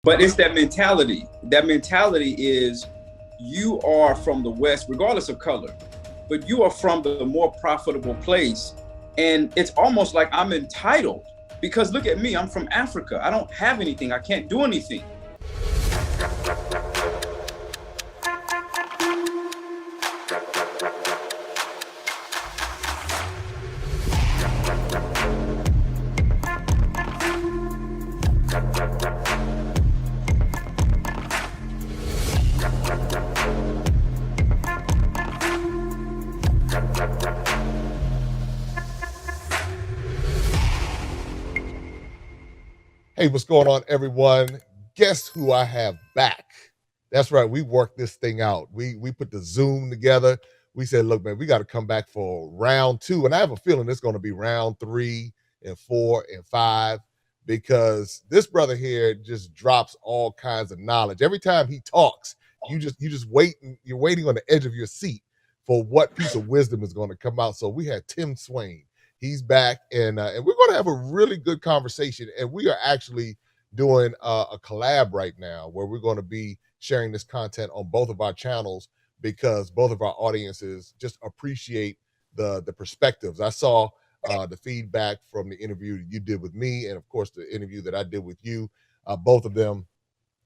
But it's that mentality. That mentality is you are from the West, regardless of color, but you are from the more profitable place. And it's almost like I'm entitled because look at me, I'm from Africa. I don't have anything. I can't do anything. Hey, what's going on, everyone? Guess who I have back? That's right. We worked this thing out. We put the Zoom together. We said, look, man, we got to come back for round 2. And I have a feeling it's going to be round 3 and 4 and 5 because this brother here just drops all kinds of knowledge. Every time he talks, you just waiting. You're waiting on the edge of your seat for what piece of wisdom is going to come out. So we had Tim Swain. He's back, and we're going to have a really good conversation. And we are actually doing a collab right now where we're going to be sharing this content on both of our channels because both of our audiences just appreciate the perspectives. I saw the feedback from the interview that you did with me, and of course the interview that I did with you. Both of them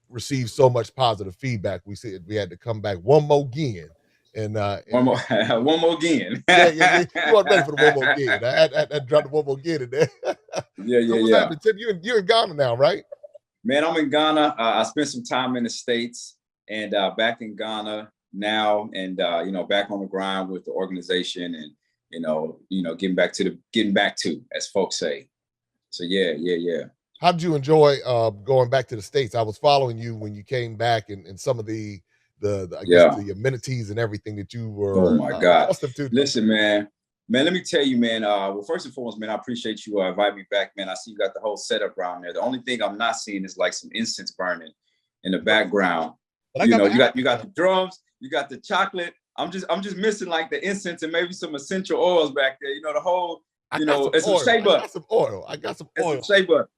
received so much positive feedback. We said we had to come back one more again. And one more again. yeah. You weren't ready for the one more again. I dropped the one more again in there. So what's happening, Tim? You're in Ghana now, right? Man, I'm in Ghana. I spent some time in the States and back in Ghana now, and back on the grind with the organization, and getting back to, as folks say. So yeah. How did you enjoy going back to the States? I was following you when you came back, and some of the the amenities and everything that you were. Oh my God! Listen, man, let me tell you, man. Well, first and foremost, man, I appreciate you inviting me back, man. I see you got the whole setup around there. The only thing I'm not seeing is like some incense burning in the background. But you got the drums, you got the chocolate. I'm just missing like the incense and maybe some essential oils back there. The whole. It's some shea butter. I got some oil. It's some shea butter.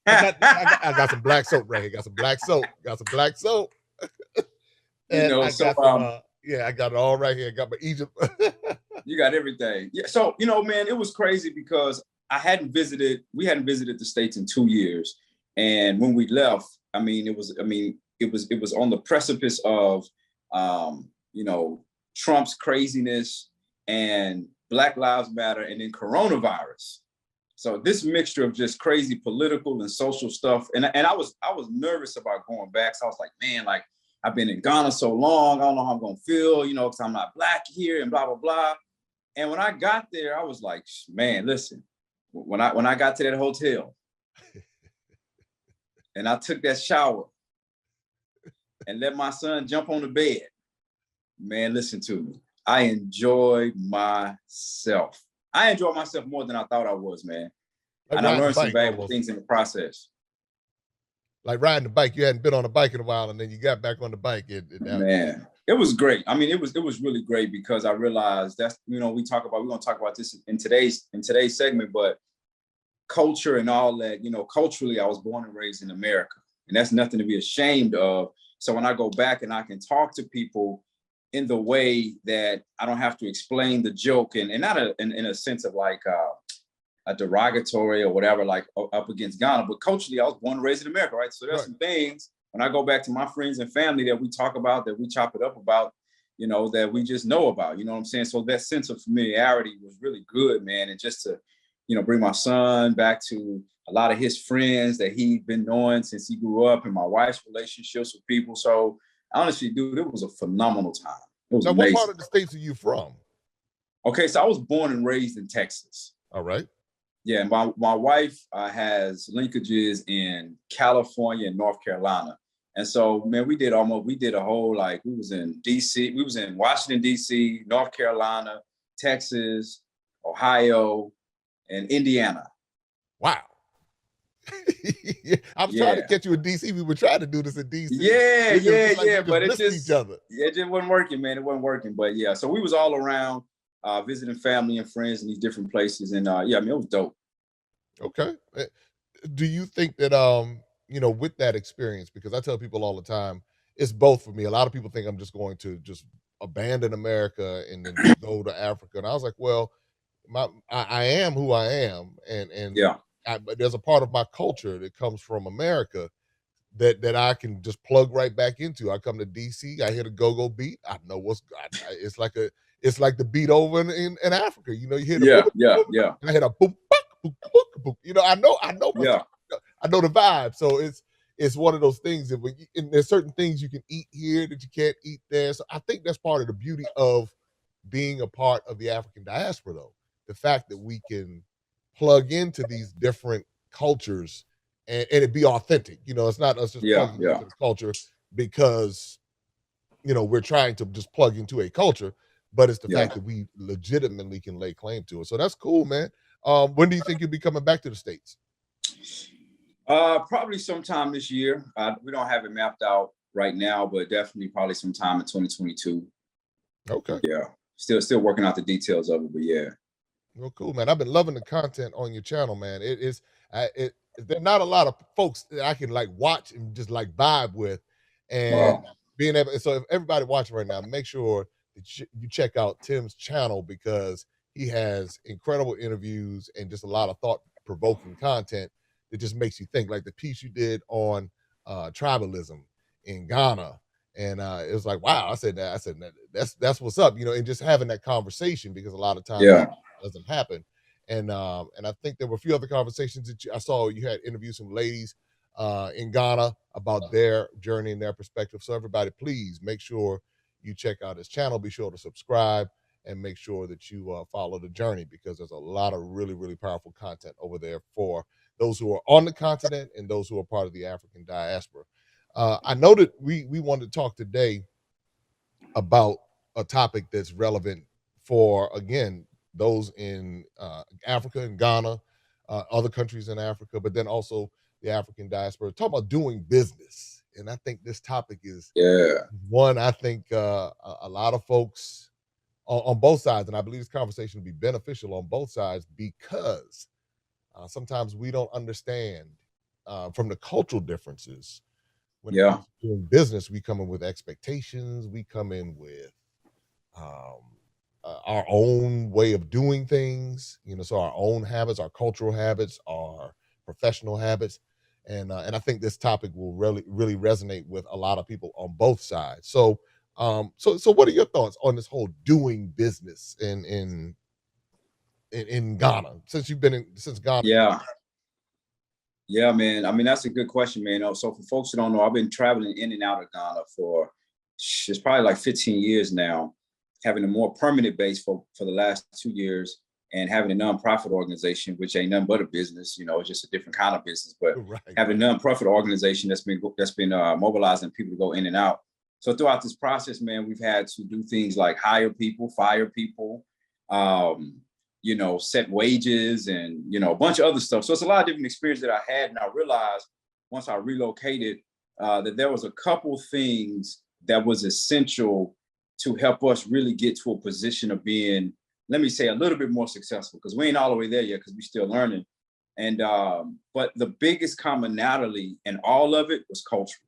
I got some black soap right here. Got some black soap. And I got it all right here. I got my Egypt. You got everything. Yeah. So, man, it was crazy because we hadn't visited the States in 2 years. And when we left, it was on the precipice of, Trump's craziness and Black Lives Matter and then coronavirus. So this mixture of just crazy political and social stuff. And I was nervous about going back. So I was like, man, like, I've been in Ghana so long, I don't know how I'm gonna feel, because I'm not Black here and blah, blah, blah. And when I got there, I was like, man, listen, when I got to that hotel and I took that shower and let my son jump on the bed, man, listen to me. I enjoyed myself. I enjoyed myself more than I thought I was, man. And I learned some valuable things in the process. Like riding the bike, you hadn't been on a bike in a while, and then you got back on the bike. Man, it was great. It was really great because I realized that's we're gonna talk about this in today's segment, but culture and all that. Culturally, I was born and raised in America, and that's nothing to be ashamed of. So when I go back and I can talk to people in the way that I don't have to explain the joke, and not in a sense of like. A derogatory or whatever, like up against Ghana, but culturally, I was born and raised in America, right? So there's some things when I go back to my friends and family that we talk about, that we chop it up about, that we just know about, you know what I'm saying? So that sense of familiarity was really good, man. And just to, bring my son back to a lot of his friends that he'd been knowing since he grew up, and my wife's relationships with people. So honestly, dude, it was a phenomenal time. It was amazing. What part of the States are you from? Okay, so I was born and raised in Texas. All right. Yeah, my wife has linkages in California and North Carolina. And so, man, we did a whole, like, we was in DC, we was in Washington, DC, North Carolina, Texas, Ohio, and Indiana. Wow. I was trying to get you in DC. We were trying to do this in DC. Yeah. But it just wasn't working, man. It wasn't working. But yeah, so we was all around. Visiting family and friends in these different places. And it was dope. Okay. Do you think that, with that experience, because I tell people all the time, it's both for me. A lot of people think I'm just going to just abandon America and then just go to Africa. And I was like, well, I am who I am. Yeah. But there's a part of my culture that comes from America that I can just plug right back into. I come to DC, I hear the go-go beat. I know it's like the beat over in Africa. You hear the boom, Yeah. Yeah. boom, Yeah. and I hear the boom, boom, boom, boom. Yeah. I know the vibe. So it's one of those things that and there's certain things you can eat here that you can't eat there. So I think that's part of the beauty of being a part of the African diaspora, though. The fact that we can plug into these different cultures and it be authentic. It's not us just Yeah. plugging Yeah. into the culture because we're trying to just plug into a culture, but it's the Yeah. fact that we legitimately can lay claim to it. So that's cool, man. When do you think you'll be coming back to the States? Probably sometime this year. We don't have it mapped out right now, but definitely probably sometime in 2022. Okay. Yeah. Still working out the details of it, but yeah. Well, cool, man. I've been loving the content on your channel, man. There's not a lot of folks that I can like watch and just like vibe with, and Wow. being able. So if everybody watching right now, make sure that you check out Tim's channel because he has incredible interviews and just a lot of thought-provoking content that just makes you think. Like the piece you did on tribalism in Ghana, and it was like, wow. I said that's what's up, and just having that conversation because a lot of times Yeah. doesn't happen. And I think there were a few other conversations that I saw you had interviewed some ladies in Ghana about their journey and their perspective. So everybody, please make sure you check out his channel. Be sure to subscribe and make sure that you follow the journey because there's a lot of really, really powerful content over there for those who are on the continent and those who are part of the African diaspora. I know that we wanted to talk today about a topic that's relevant for, again, those in Africa and Ghana, other countries in Africa, but then also the African diaspora. Talk about doing business. And I think this topic is one I think a lot of folks on both sides, and I believe this conversation will be beneficial on both sides because sometimes we don't understand from the cultural differences when it comes to doing business. We come in with expectations. We come in with our own way of doing things, so our own habits, our cultural habits, our professional habits. And I think this topic will really, really resonate with a lot of people on both sides. So, so what are your thoughts on this whole doing business in Ghana since you've been since Ghana? Yeah, man. I mean, that's a good question, man. So for folks who don't know, I've been traveling in and out of Ghana for it's probably like 15 years now, having a more permanent base for the last 2 years and having a nonprofit organization, which ain't nothing but a business, it's just a different kind of business, but having a nonprofit organization that's been mobilizing people to go in and out. So throughout this process, man, we've had to do things like hire people, fire people, set wages and, a bunch of other stuff. So it's a lot of different experience that I had. And I realized once I relocated that there was a couple things that was essential to help us really get to a position of being, let me say, a little bit more successful, because we ain't all the way there yet because we're still learning. And but the biggest commonality in all of it was cultural.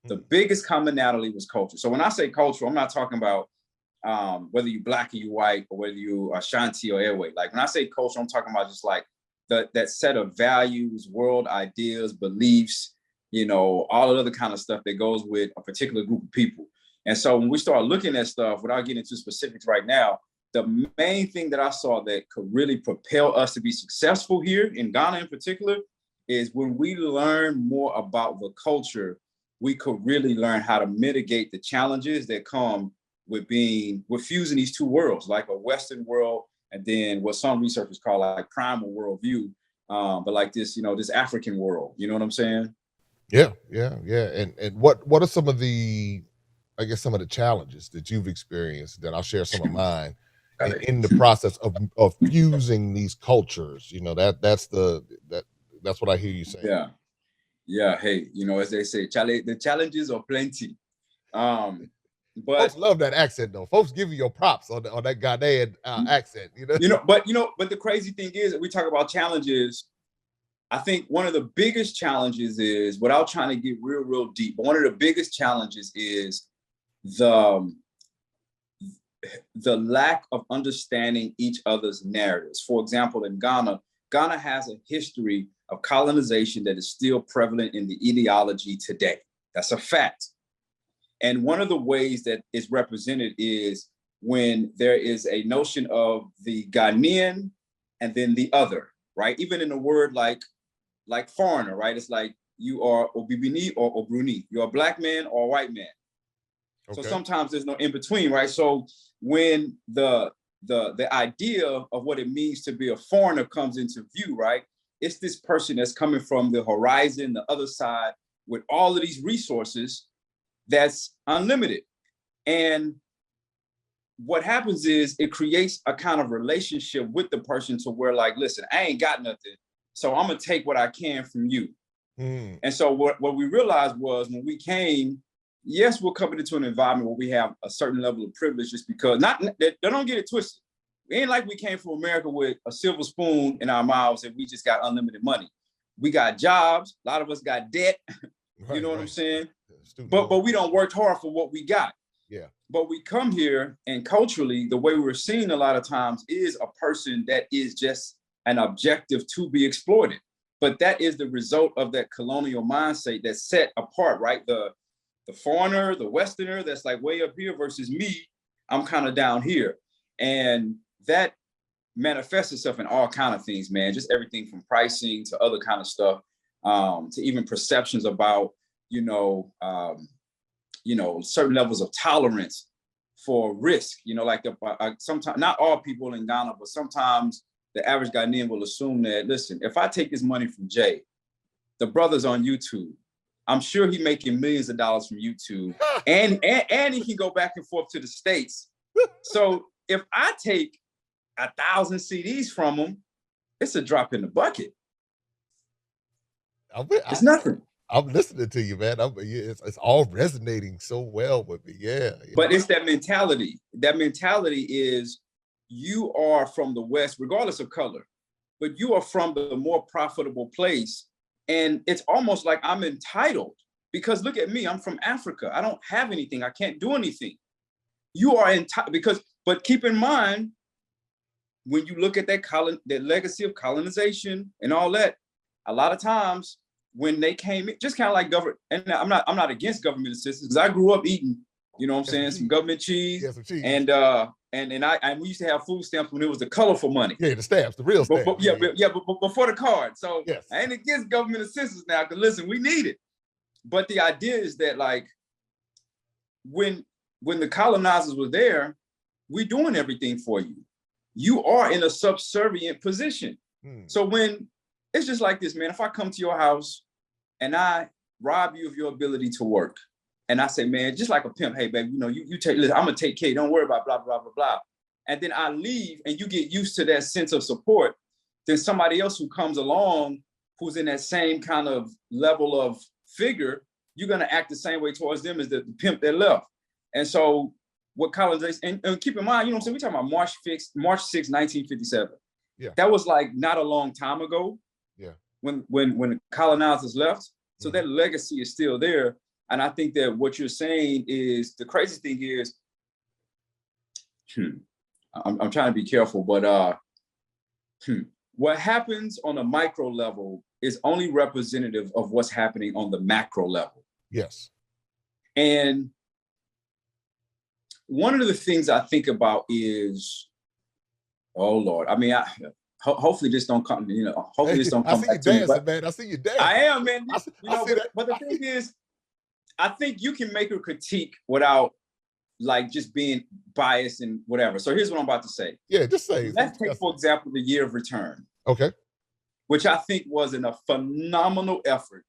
The biggest commonality was culture. So when I say cultural, I'm not talking about whether you black or you white or whether you Ashanti or Airway. Like when I say culture, I'm talking about just like that set of values, world ideas, beliefs, all the other kind of stuff that goes with a particular group of people. And so when we start looking at stuff, without getting into specifics right now, the main thing that I saw that could really propel us to be successful here in Ghana in particular is when we learn more about the culture, we could really learn how to mitigate the challenges that come with fusing these two worlds, like a Western world and then what some researchers call like primal worldview, but like this, this African world. You know what I'm saying? Yeah. And what are some of the, I guess, some of the challenges that you've experienced? Then I'll share some of mine in the process of fusing these cultures. That's what I hear you saying. Yeah. Hey, as they say, the challenges are plenty. But folks love that accent, though. Folks give you your props on that Ghanaian accent. But the crazy thing is that we talk about challenges, I think one of the biggest challenges is, without trying to get real deep, but one of the biggest challenges is the lack of understanding each other's narratives. For example, in Ghana has a history of colonization that is still prevalent in the ideology today. That's a fact. And one of the ways that is represented is when there is a notion of the Ghanaian and then the other, right? Even in a word like foreigner, right? It's like you are Obibini or Obruni. You're a black man or a white man. Okay. So sometimes there's no in between, right? So when the idea of what it means to be a foreigner comes into view, right? It's this person that's coming from the horizon, the other side, with all of these resources that's unlimited. And what happens is it creates a kind of relationship with the person to where, like, listen, I ain't got nothing, so I'm gonna take what I can from you. And so what we realized was, when we came, yes, we're coming into an environment where we have a certain level of privilege, just because, they don't get it twisted. It ain't like we came from America with a silver spoon in our mouths and we just got unlimited money. We got jobs. A lot of us got debt. You know what I'm saying? But we don't work hard for what we got. Yeah. But we come here, and culturally, the way we're seen a lot of times is a person that is just an objective to be exploited. But that is the result of that colonial mindset that's set apart, right? The foreigner, the Westerner, that's like way up here versus me, I'm kind of down here. And that manifests itself in all kind of things, man. Just everything from pricing to other kind of stuff, to even perceptions about, certain levels of tolerance for risk. Like sometimes, not all people in Ghana, but sometimes the average Ghanaian will assume that, listen, if I take this money from Jay, the brother's on YouTube, I'm sure he's making millions of dollars from YouTube, and he can go back and forth to the States. So if I take 1,000 CDs from him, it's a drop in the bucket. It's nothing. I'm listening to you, man. It's all resonating so well with me. Yeah. But it's that mentality. That mentality is, you are from the West, regardless of color, but you are from the more profitable place. And it's almost like I'm entitled, because look at me, I'm from Africa. I don't have anything. I can't do anything. You are entitled, but keep in mind, when you look at that legacy of colonization and all that, a lot of times when they came in, just kind of like government, and I'm not against government assistance, because I grew up eating, some government cheese, and we used to have food stamps when it was the colorful money. Yeah, the stamps, the real stamps. But before the card. So yes. I ain't against government assistance now, because listen, we need it. But the idea is that, like, when the colonizers were there, we're doing everything for you. You are in a subservient position. So when it's just like this, man, if I come to your house and I rob you of your ability to work, and I say, man, just like a pimp, hey, baby, you take, listen, I'm gonna take care, don't worry about blah, blah, blah, blah. And then I leave and you get used to that sense of support, then somebody else who comes along who's in that same kind of level of figure, you're gonna act the same way towards them as the pimp that left. And so what colonization, and keep in mind, we're talking about March 6, 1957. Yeah. That was like not a long time ago. Yeah. When the colonizers left. So that legacy is still there. And I think that what you're saying is, the crazy thing is, I'm trying to be careful, but what happens on a micro level is only representative of what's happening on the macro level. Yes. And one of the things I think about is, oh Lord, I mean, hopefully this don't come, hopefully this don't come back to me. But man. I see you dancing. I am, man. But the thing is, I think you can make a critique without, like, just being biased and whatever. So here's what I'm about to say. Yeah, just say. Let's take, for example, the Year of Return. Okay. Which I think was a phenomenal effort.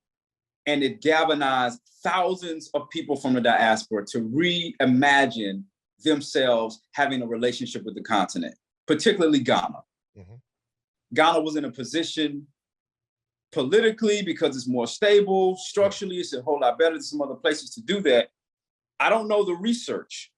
And it galvanized thousands of people from the diaspora to reimagine themselves having a relationship with the continent, particularly Ghana. Ghana was in a position politically, because it's more stable, structurally, it's a whole lot better than some other places to do that. I don't know the research,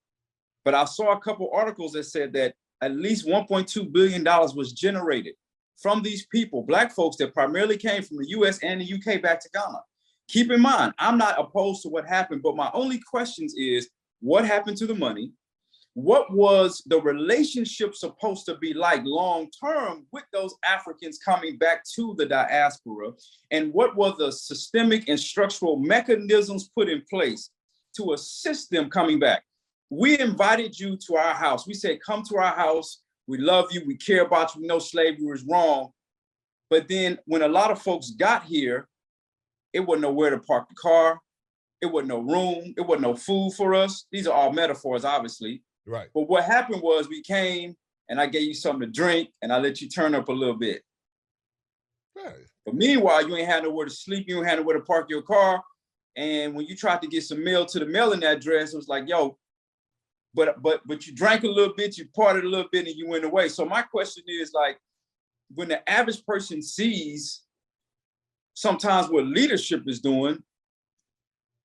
but I saw a couple articles that said that at least $1.2 billion was generated from these people, Black folks that primarily came from the US and the UK back to Ghana. Keep in mind, I'm not opposed to what happened, but my only questions is, what happened to the money? What was the relationship supposed to be like long-term with those Africans coming back to the diaspora? And what were the systemic and structural mechanisms put in place to assist them coming back? We invited you to our house. We said, come to our house. We love you. We care about you. We know slavery was wrong. But then when a lot of folks got here, it wasn't nowhere to park the car. It wasn't no room. It wasn't no food for us. These are all metaphors, obviously. Right. But what happened was we came and I gave you something to drink and I let you turn up a little bit. Right. But meanwhile, you ain't had nowhere to sleep. You ain't had nowhere to park your car. And when you tried to get some mail to the mailing address, it was like, yo, but you drank a little bit, you partied a little bit, and you went away. So my question is, like, when the average person sees sometimes what leadership is doing,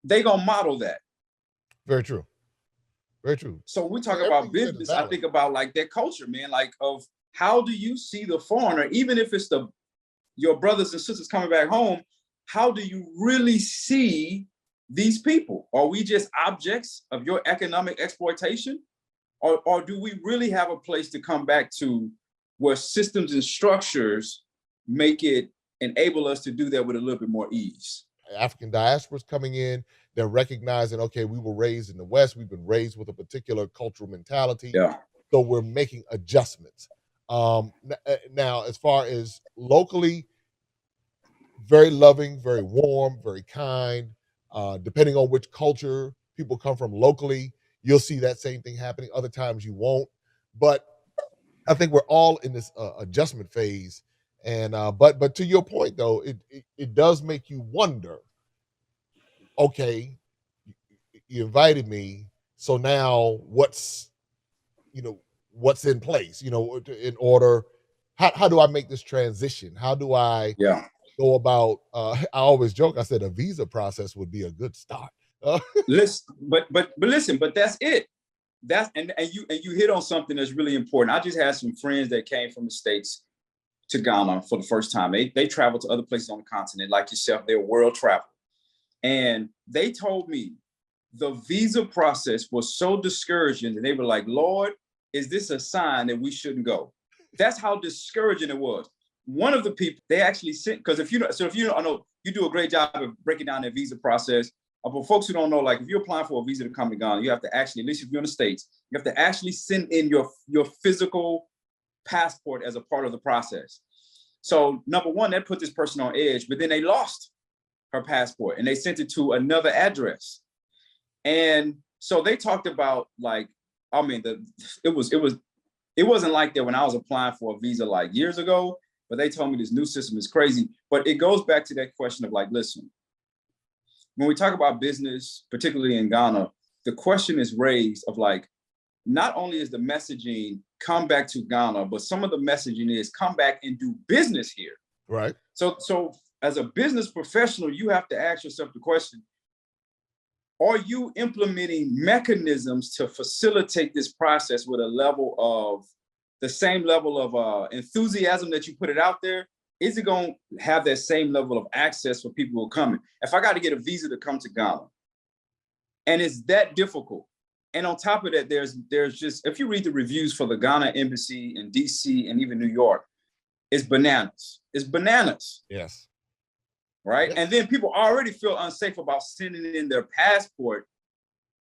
they gonna model that. Very true. Very true. So when we talk about business, I think about like that culture, man, like of how do you see the foreigner, even if it's your brothers and sisters coming back home, how do you really see these people? Are we just objects of your economic exploitation? Or do we really have a place to come back to where systems and structures make it enable us to do that with a little bit more ease? African diasporas coming in, they're recognizing, okay, we were raised in the West, we've been raised with a particular cultural mentality, so we're making adjustments. Now, as far as locally, very loving, very warm, very kind. Depending on which culture people come from locally, you'll see that same thing happening. Other times you won't. But I think we're all in this adjustment phase. And but to your point though, it does make you wonder. Okay, you invited me, so now what's in place? In order, how do I make this transition? How do I go about? I always joke. I said a visa process would be a good start. Listen, but that's it. And you hit on something that's really important. I just had some friends that came from the States to Ghana for the first time. They traveled to other places on the continent, like yourself. They're world travel. And they told me the visa process was so discouraging that they were like, Lord, is this a sign that we shouldn't go? That's how discouraging it was. One of the people they actually sent, because I know you do a great job of breaking down that visa process. But folks who don't know, like if you're applying for a visa to come to Ghana, you have to actually, at least if you're in the States, you have to actually send in your physical passport as a part of the process. So number one, that put this person on edge, but then they lost her passport and they sent it to another address. And so they talked about like, I mean, it wasn't like that when I was applying for a visa like years ago, but they told me this new system is crazy. But it goes back to that question of like, listen, when we talk about business, particularly in Ghana, the question is raised of like, not only is the messaging come back to Ghana, but some of the messaging is come back and do business here. Right. So as a business professional, you have to ask yourself the question, are you implementing mechanisms to facilitate this process with the same level of enthusiasm that you put it out there? Is it going to have that same level of access for people who are coming? If I got to get a visa to come to Ghana, and it's that difficult, and on top of that, there's just, if you read the reviews for the Ghana embassy in DC and even New York, it's bananas. It's bananas. Yes. Right? Yes. And then people already feel unsafe about sending in their passport.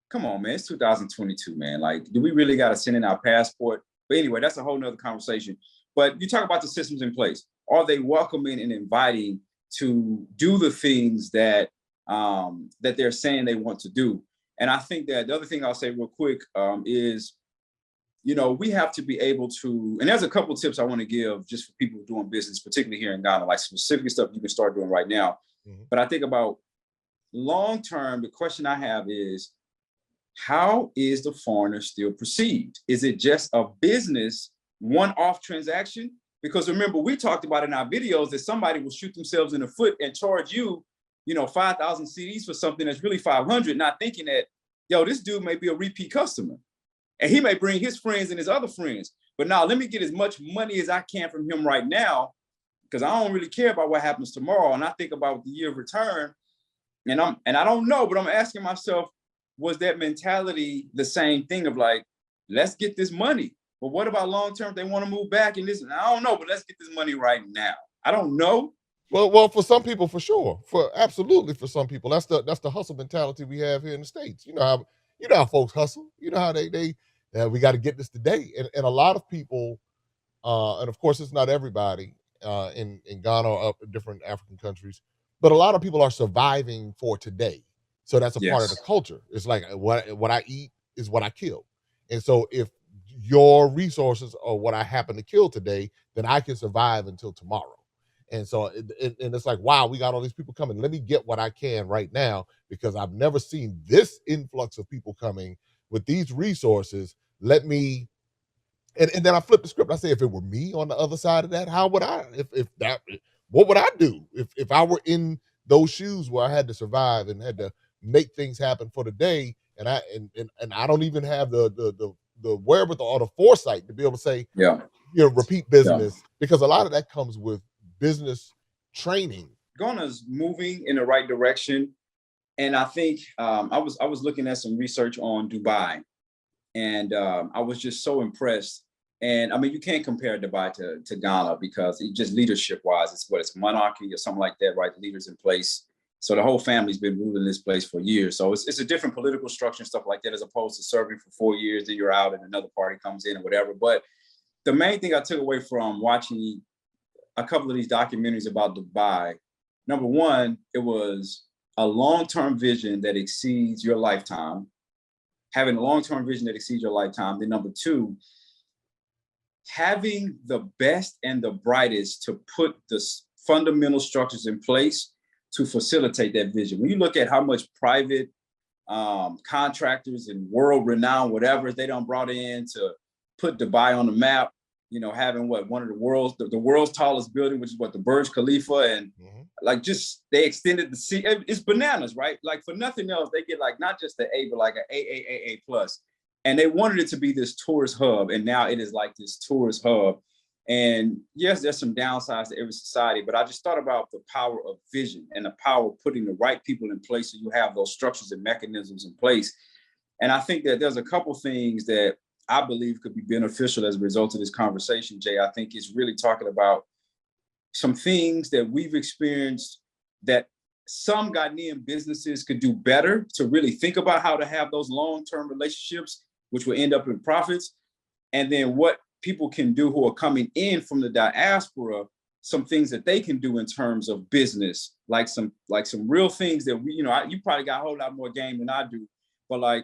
Come on, man, it's 2022, man. Like, do we really got to send in our passport? But anyway, that's a whole nother conversation. But you talk about the systems in place. Are they welcoming and inviting to do the things that that they're saying they want to do? And I think that the other thing I'll say real quick is, we have to be able to, and there's a couple of tips I want to give just for people doing business, particularly here in Ghana, like specific stuff you can start doing right now. Mm-hmm. But I think about long-term, the question I have is, how is the foreigner still perceived? Is it just a business one-off transaction? Because remember, we talked about in our videos that somebody will shoot themselves in the foot and charge you, 5,000 CDs for something that's really 500, not thinking that, this dude may be a repeat customer. And he may bring his friends and his other friends. But now let me get as much money as I can from him right now, because I don't really care about what happens tomorrow. And I think about the year of return, and I don't know, but I'm asking myself, was that mentality the same thing of like, let's get this money? But what about long term? They want to move back and this, and I don't know, but let's get this money right now. I don't know. Well, for some people, for sure, absolutely for some people, that's the hustle mentality we have here in the States. You know how folks hustle. You know how they we got to get this today, and a lot of people, and of course it's not everybody in Ghana or different African countries, but a lot of people are surviving for today. So that's a part of the culture. It's like what I eat is what I kill, and so if your resources are what I happen to kill today, then I can survive until tomorrow. And so, and it's like, wow, we got all these people coming. Let me get what I can right now, because I've never seen this influx of people coming with these resources. Let me, and then I flip the script. I say, if it were me on the other side of that, how would I, what would I do if I were in those shoes where I had to survive and had to make things happen for the day, and I don't even have the wherewithal or the foresight to be able to say, repeat business, because a lot of that comes with business training. Ghana's moving in the right direction, and I think I was looking at some research on Dubai, and I was just so impressed. And I mean, you can't compare Dubai to Ghana, because it just leadership wise, it's monarchy or something like that, right? The leaders in place. So the whole family's been ruling this place for years. So it's a different political structure and stuff like that, as opposed to serving for 4 years, then you're out and another party comes in or whatever. But the main thing I took away from watching a couple of these documentaries about Dubai, number one, it was a long-term vision that exceeds your lifetime, having a long-term vision that exceeds your lifetime. Then number two, having the best and the brightest to put the fundamental structures in place to facilitate that vision. When you look at how much private contractors and world-renowned whatever they done brought in to put Dubai on the map, having one of the world's tallest building, which is the Burj Khalifa, and like just they extended the sea. It's bananas, right? Like for nothing else, they get like not just the A, but like an AAA plus, and they wanted it to be this tourist hub, and now it is like this tourist hub. And yes, there's some downsides to every society, but I just thought about the power of vision and the power of putting the right people in place so you have those structures and mechanisms in place. And I think that there's a couple things that I believe could be beneficial as a result of this conversation, Jay. I think it's really talking about some things that we've experienced that some Ghanaian businesses could do better to really think about how to have those long-term relationships, which will end up in profits. And then what people can do who are coming in from the diaspora, some things that they can do in terms of business, like some real things that we, you probably got a whole lot more game than I do, but like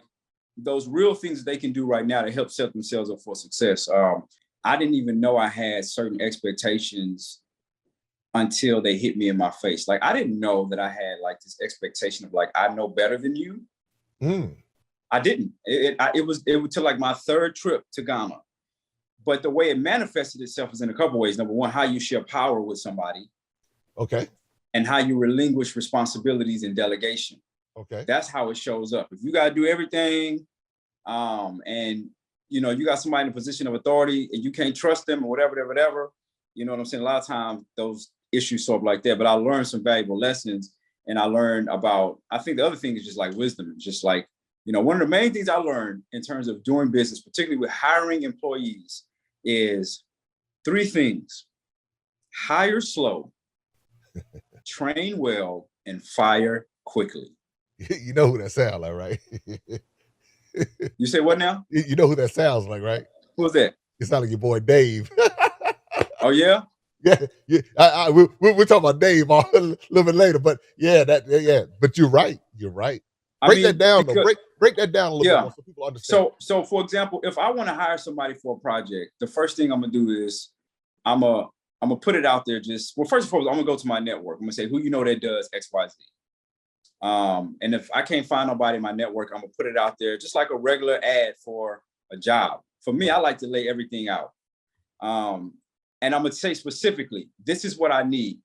those real things that they can do right now to help set themselves up for success. I didn't even know I had certain expectations until they hit me in my face. Like, I didn't know that I had like this expectation of like, I know better than you. I didn't. It was till like my third trip to Ghana. But the way it manifested itself is in a couple of ways. Number one, how you share power with somebody. Okay. And how you relinquish responsibilities and delegation. Okay. That's how it shows up. If you got to do everything, and you got somebody in a position of authority and you can't trust them or whatever, you know what I'm saying? A lot of times those issues show up like that. But I learned some valuable lessons, and I learned about, I think the other thing is just like wisdom. Just like, one of the main things I learned in terms of doing business, particularly with hiring employees, is 3 things: hire slow, train well, and fire quickly. You know who that sounds like, right? You say what now? You know who that sounds like, right? Who's that? It sounds like your boy Dave. Oh yeah? Yeah. We'll talk about Dave a little bit later, but yeah. But you're right. Break that down though. Break that down a little bit more so people understand. So for example, if I want to hire somebody for a project, the first thing I'm gonna do is I'm gonna put it out there. First of all, I'm gonna go to my network. I'm gonna say, who that does XYZ. And if I can't find nobody in my network, I'm gonna put it out there just like a regular ad for a job. For me, I like to lay everything out. And I'm gonna say specifically, this is what I need.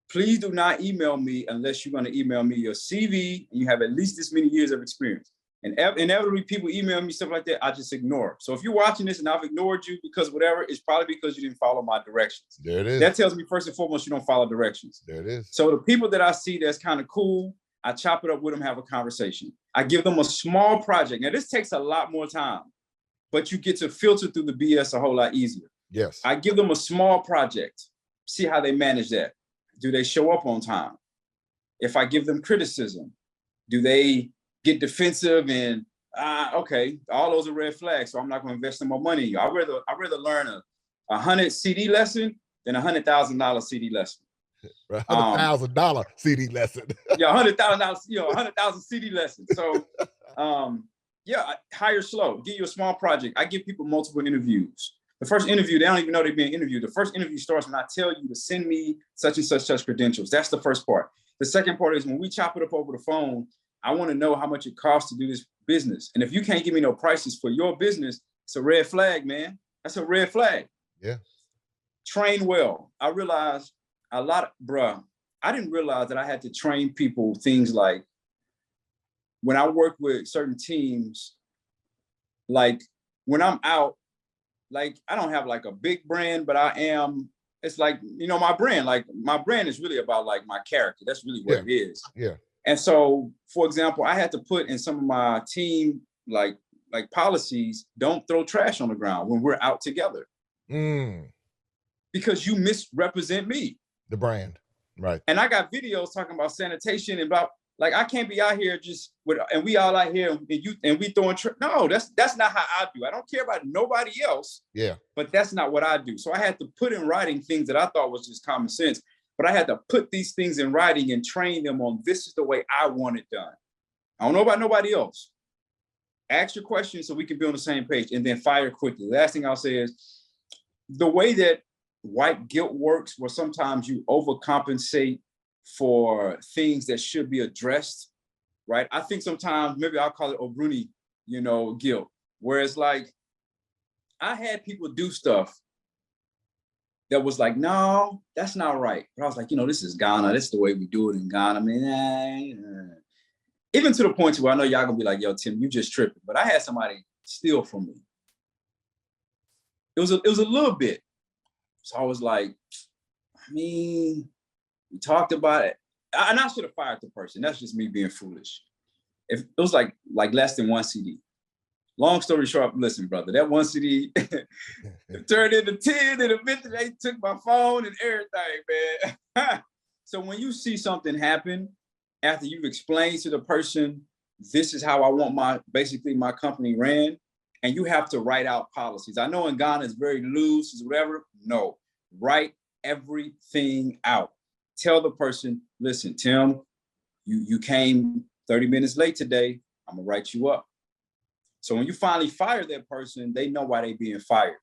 Please do not email me unless you're gonna email me your CV and you have at least this many years of experience. And inevitably people email me stuff like that, I just ignore. So if you're watching this and I've ignored you because whatever, it's probably because you didn't follow my directions. There it is. That tells me first and foremost, you don't follow directions. There it is. So the people that I see that's kind of cool, I chop it up with them, have a conversation. I give them a small project. Now this takes a lot more time, but you get to filter through the BS a whole lot easier. Yes. I give them a small project, see how they manage that. Do they show up on time? If I give them criticism, do they get defensive and okay, all those are red flags, so I'm not going to invest in more money in you. I'd rather learn a 100 CD lesson than a $100,000 CD lesson. $100,000 CD lesson. Yeah, $100,000, 100,000 CD lesson. So, yeah, hire slow. Give you a small project. I give people multiple interviews. The first interview, they don't even know they're being interviewed. The first interview starts when I tell you to send me such and such credentials. That's the first part. The second part is when we chop it up over the phone, I want to know how much it costs to do this business. And if you can't give me no prices for your business, it's a red flag, man. That's a red flag. Yeah. Train well. I realized I didn't realize that I had to train people things like when I work with certain teams, like when I'm out, like I don't have like a big brand, but it's like, my brand is really about like my character. That's really what it is. Yeah. And so, for example, I had to put in some of my team, like policies, don't throw trash on the ground when we're out together. Because you misrepresent me. The brand, right. And I got videos talking about sanitation and about, like, I can't be out here just and we all out here and we throwing no, that's not how I do. I don't care about nobody else. Yeah. But that's not what I do. So I had to put in writing things that I thought was just common sense. But I had to put these things in writing and train them on this is the way I want it done. I don't know about nobody else. Ask your questions so we can be on the same page and then fire quickly. Last thing I'll say is the way that white guilt works, where sometimes you overcompensate for things that should be addressed, right? I think sometimes maybe I'll call it O'Bruni, guilt, where it's like I had people do stuff that was like, no, that's not right. But I was like, this is Ghana. This is the way we do it in Ghana, man. Even to the point where I know y'all gonna be like, yo, Tim, you just tripping. But I had somebody steal from me. It was a little bit. So I was like, we talked about it. And I should have fired the person. That's just me being foolish. If it was like less than one CD. Long story short, listen, brother, that one CD turned into 10 and eventually they took my phone and everything, man. So when you see something happen after you've explained to the person, this is how I want my company ran, and you have to write out policies. I know in Ghana it's very loose, it's whatever. No, write everything out. Tell the person, listen, Tim, you came 30 minutes late today. I'm gonna write you up. So when you finally fire that person, they know why they're being fired.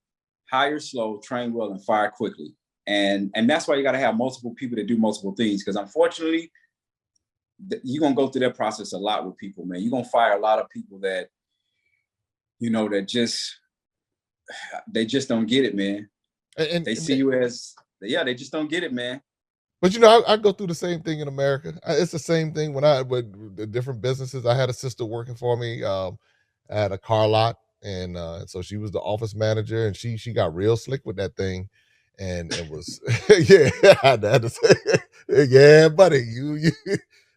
Hire slow, train well, and fire quickly. And that's why you got to have multiple people that do multiple things. Because unfortunately, you're going to go through that process a lot with people, man. You're going to fire a lot of people that, they just don't get it, man. And they see you as, they just don't get it, man. But I go through the same thing in America. It's the same thing with the different businesses. I had a sister working for me. At a car lot, and so she was the office manager, and she got real slick with that thing, and it was I had to say, yeah, buddy, you.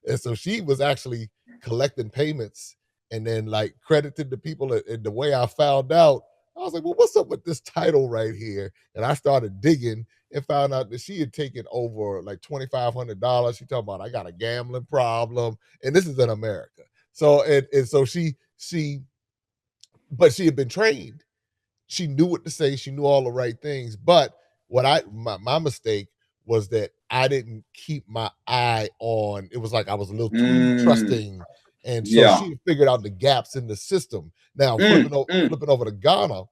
And so she was actually collecting payments and then like credited the people. And the way I found out, I was like, well, what's up with this title right here? And I started digging and found out that she had taken over like $2,500. She talking about I got a gambling problem, and this is in America. So and so but she had been trained. She knew what to say. She knew all the right things. But my mistake was that I didn't keep my eye on. It was like I was a little too trusting, and so she figured out the gaps in the system. Now flipping over to Ghana,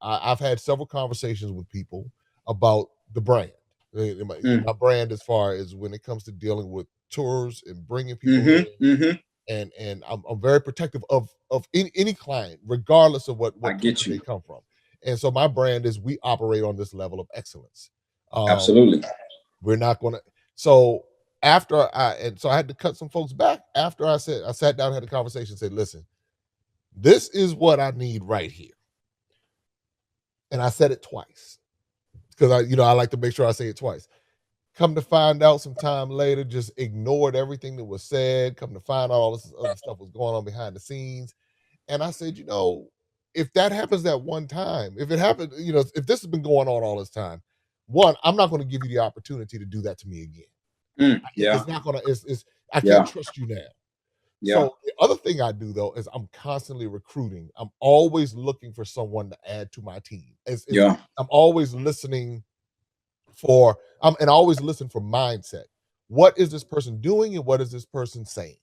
I've had several conversations with people about the brand. My brand, as far as when it comes to dealing with tours and bringing people in. And I'm very protective of any client, regardless of what country they come from. And so my brand is we operate on this level of excellence. Absolutely. We're not going to. So so I had to cut some folks back after I sat down and had a conversation and said, listen, this is what I need right here. And I said it twice because I like to make sure I say it twice. Come to find out some time later, just ignored everything that was said. Come to find out all this other stuff was going on behind the scenes. And I said, if that happens that one time, if it happened, if this has been going on all this time, one, I'm not going to give you the opportunity to do that to me again. It's not going to, I can't trust you now. Yeah. So the other thing I do though is I'm constantly recruiting. I'm always looking for someone to add to my team. I'm always listening and I always listen for mindset. What is this person doing and what is this person saying?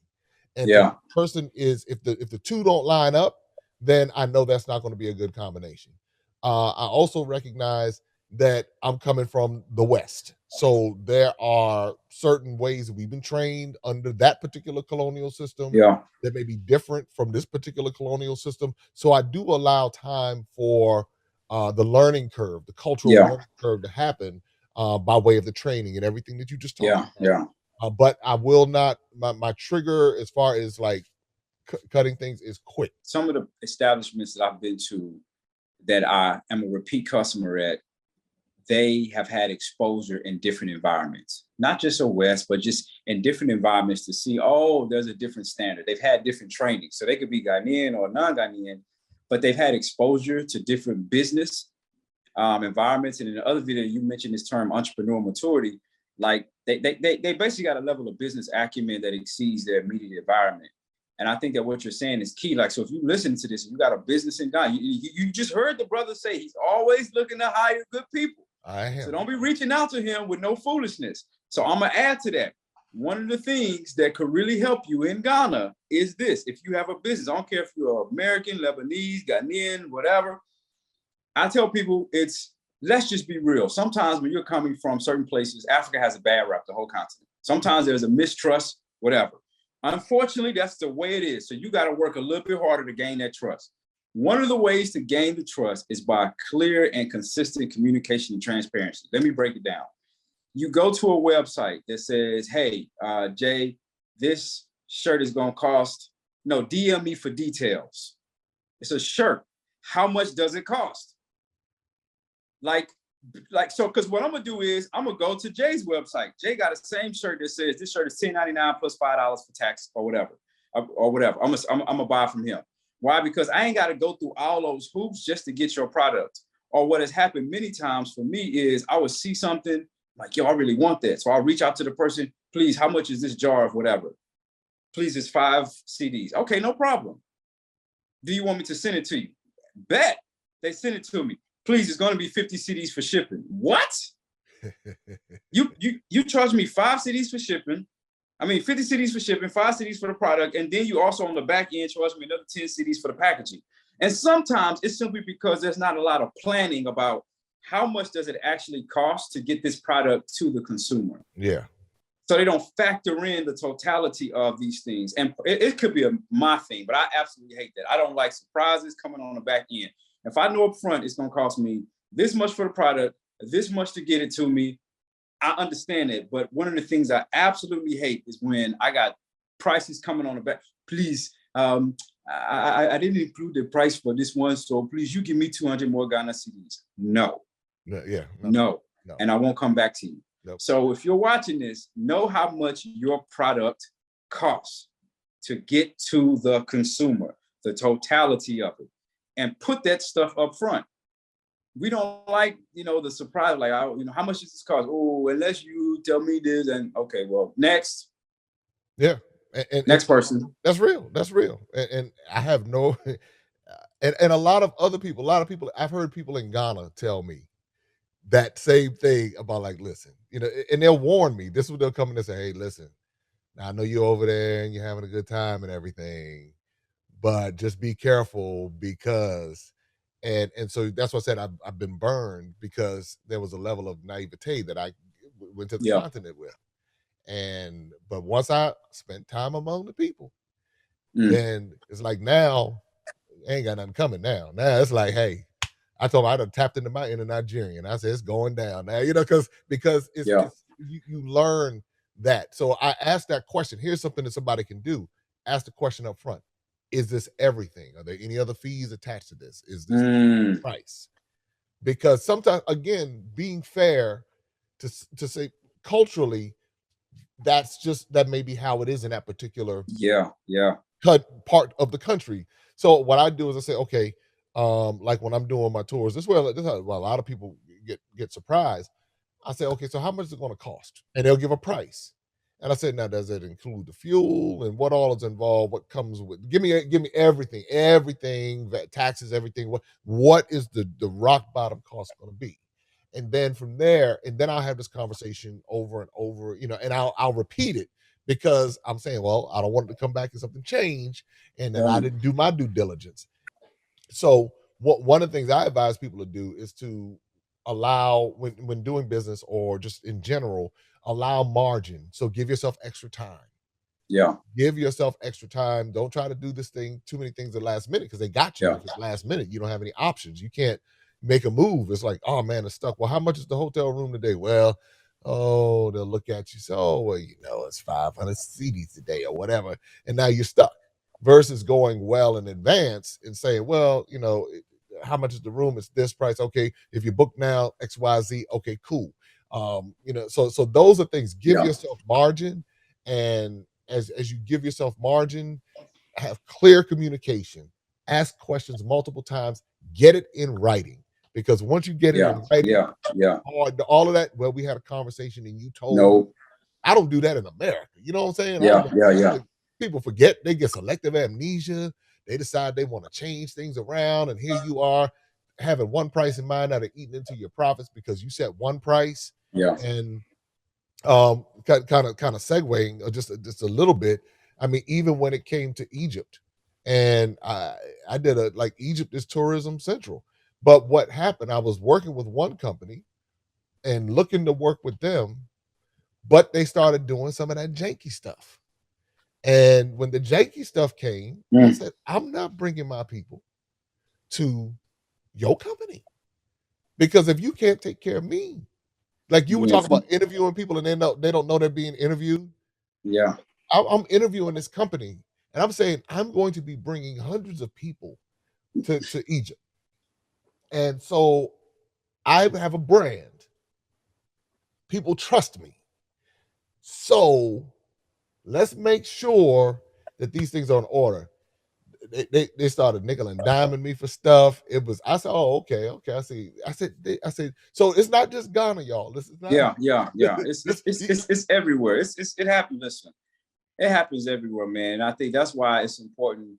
And if the person if the two don't line up, then I know that's not going to be a good combination. I also recognize that I'm coming from the West. So there are certain ways that we've been trained under that particular colonial system that may be different from this particular colonial system. So I do allow time for the learning curve, the cultural learning curve to happen by way of the training and everything that you just talked about. But I will not, my trigger as far as like cutting things is quick. Some of the establishments that I've been to that I am a repeat customer at, they have had exposure in different environments, not just the West, but just in different environments to see, there's a different standard. They've had different training. So they could be Ghanaian or non-Ghanaian, but they've had exposure to different business environments. And in the other video, you mentioned this term, entrepreneur maturity. Like they basically got a level of business acumen that exceeds their immediate environment. And I think that what you're saying is key. Like, so if you listen to this, you got a business in Ghana, you just heard the brother say he's always looking to hire good people. So don't be reaching out to him with no foolishness. So I'm going to add to that. One of the things that could really help you in Ghana is this. If you have a business, I don't care if you're American, Lebanese, Ghanaian, whatever. I tell people let's just be real. Sometimes when you're coming from certain places, Africa has a bad rap, the whole continent. Sometimes there's a mistrust, whatever. Unfortunately, that's the way it is. So you got to work a little bit harder to gain that trust. One of the ways to gain the trust is by clear and consistent communication and transparency. Let me break it down. You go to a website that says, hey, Jay, this shirt is going to cost, DM me for details. It's a shirt. How much does it cost? So, because what I'm going to do is I'm going to go to Jay's website. Jay got the same shirt that says this shirt is $10.99 plus $5 for tax or whatever. I'm going to buy from him. Why? Because I ain't got to go through all those hoops just to get your product. Or what has happened many times for me is I would see something like, I really want that. So I'll reach out to the person, please, how much is this jar of whatever? Please, it's 5 CDs. Okay, no problem. Do you want me to send it to you? Bet. They send it to me. Please, it's going to be 50 CDs for shipping. What? You charge me 5 CDs for shipping. 50 CDs for shipping, 5 CDs for the product. And then you also on the back end charge me another 10 CDs for the packaging. And sometimes it's simply because there's not a lot of planning about how much does it actually cost to get this product to the consumer. Yeah. So they don't factor in the totality of these things. And it could be my thing, but I absolutely hate that. I don't like surprises coming on the back end. If I know up front it's going to cost me this much for the product, this much to get it to me, I understand it. But one of the things I absolutely hate is when I got prices coming on the back. Please, I didn't include the price for this one, so please, you give me 200 more Ghana CDs. No. No. And I won't come back to you. Nope. So if you're watching this, know how much your product costs to get to the consumer, the totality of it, and put that stuff up front. We don't like, the surprise, like, how much does this cost? Oh, unless you tell me this, and okay, well, next. Yeah. Next person. That's real. And I have no, and a lot of people, I've heard people in Ghana tell me that same thing about like, listen, and they'll warn me. This is what they'll come in and say, hey, listen, now I know you're over there and you're having a good time and everything, but just be careful because, and so that's what I said, I've been burned because there was a level of naivete that I went to the continent with. But once I spent time among the people, then it's like now, I ain't got nothing coming now. Now it's like, hey, I told him I'd have tapped into my inner Nigerian. I said, it's going down now, because it's you learn that. So I asked that question. Here's something that somebody can do. Ask the question up front. Is this everything? Are there any other fees attached to this? Is this the price? Because sometimes, again, being fair to say culturally, that may be how it is in that particular part of the country. So what I do is I say, okay, like when I'm doing my tours, this is how a lot of people get surprised. I say, okay, so how much is it going to cost? And they'll give a price. And I said, now, does it include the fuel and what all is involved? What comes with? Give me everything, that taxes, everything. What is the rock bottom cost going to be? And then from there, and then I'll have this conversation over and over, and I'll repeat it because I'm saying, well, I don't want it to come back and something change, and then I didn't do my due diligence. So one of the things I advise people to do is to allow, when doing business or just in general, allow margin. So give yourself extra time. Give yourself extra time. Don't try to do too many things at last minute, because they got you. If it's last minute, you don't have any options. You can't make a move. It's like, oh man, it's stuck. Well, how much is the hotel room today? Well, they'll look at you. So, well, it's 500 CDs today or whatever. And now you're stuck. Versus going well in advance and saying, well, how much is the room? It's this price. Okay, if you book now, XYZ. Okay, cool. So those are things. Give yourself margin, and as you give yourself margin, have clear communication. Ask questions multiple times. Get it in writing, because once you get it in writing, all of that. Well, we had a conversation and you told me. I don't do that in America. You know what I'm saying? People forget. They get selective amnesia. They decide they want to change things around, and here you are having one price in mind, now they're eating into your profits because you set one price. And kind of segueing just a little bit. I mean, even when it came to Egypt, and I did Egypt is tourism central. But what happened? I was working with one company and looking to work with them, but they started doing some of that janky stuff. And when the janky stuff came, I said, I'm not bringing my people to your company, because if you can't take care of me, like you were talking about interviewing people and they don't know they're being interviewed. I'm interviewing this company and I'm saying I'm going to be bringing hundreds of people to Egypt. And so I have a brand. People trust me. So let's make sure that these things are in order. They started nickel and diming me for stuff. I said, oh, okay. I see. I said, so it's not just Ghana, y'all. This is not. It's everywhere. It happens. Listen, it happens everywhere, man. And I think that's why it's important.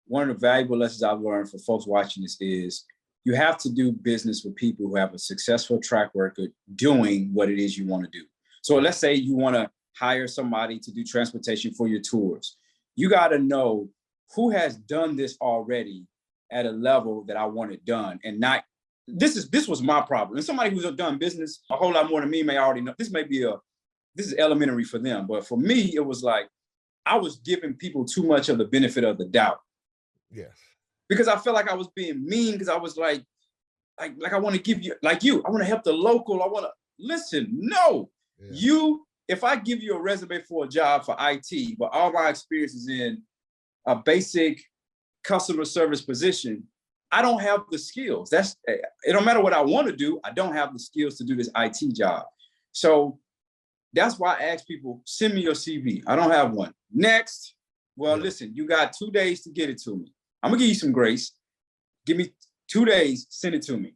One of the valuable lessons I've learned for folks watching this is you have to do business with people who have a successful track record doing what it is you want to do. So let's say you want to hire somebody to do transportation for your tours. You got to know who has done this already at a level that I want it done, and not, this was my problem. And somebody who's done business a whole lot more than me may already know. This is elementary for them. But for me, it was like, I was giving people too much of the benefit of the doubt. Yes. Because I felt like I was being mean, because I was like I want to give you, I want to help the local. I want to listen. No, if I give you a resume for a job for IT, but all my experience is in a basic customer service position, I don't have the skills. It don't matter what I want to do. I don't have the skills to do this IT job. So that's why I ask people, send me your CV. I don't have one. Next. Well, listen, you got 2 days to get it to me. I'm gonna give you some grace. Give me 2 days, send it to me.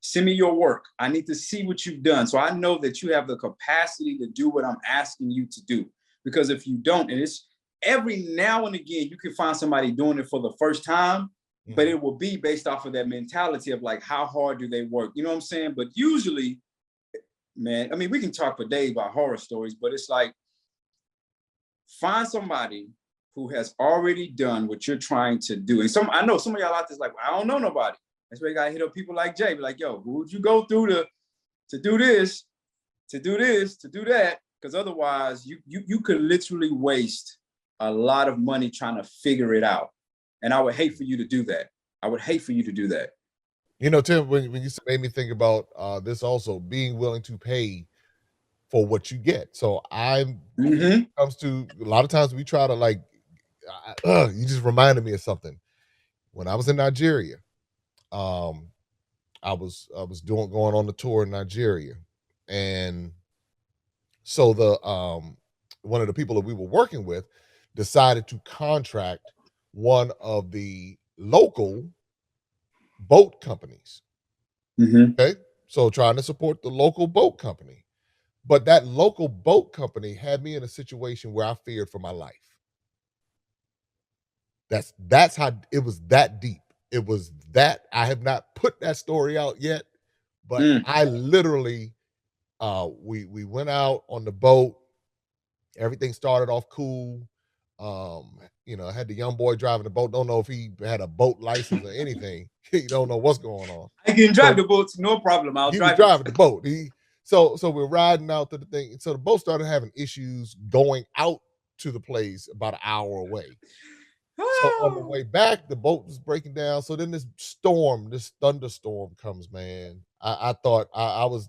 Send me your work. I need to see what you've done, so I know that you have the capacity to do what I'm asking you to do. Because if you don't, and it's every now and again, you can find somebody doing it for the first time, but it will be based off of that mentality of how hard do they work? You know what I'm saying? But usually, man, I mean, we can talk for days about horror stories, but it's like, find somebody who has already done what you're trying to do. And I know some of y'all out there's like, well, I don't know nobody. That's why you gotta hit up people like Jay. Be like, yo, who would you go through to do this, to do this, to do that? Because otherwise, you could literally waste a lot of money trying to figure it out. And I would hate for you to do that. I would hate for you to do that. Tim, when you made me think about this also, being willing to pay for what you get. So I'm Mhm. comes to a lot of times we try to like you just reminded me of something. When I was in Nigeria, um, I was going on the tour in Nigeria, and so the one of the people that we were working with decided to contract one of the local boat companies. Mhm. Okay, so trying to support the local boat company, but that local boat company had me in a situation where I feared for my life. That's how it was, that deep. It was that I have not put that story out yet, but Mm. I literally we went out on the boat. Everything started off cool. I had the young boy driving the boat. Don't know if he had a boat license or anything. You don't know what's going on. I can drive So the boat, no problem. I'll he was drive it. driving the boat. So we're riding out to the thing. So the boat started having issues going out to the place about an hour away. So on the way back, the boat was breaking down. So then this thunderstorm comes, man. I thought I was,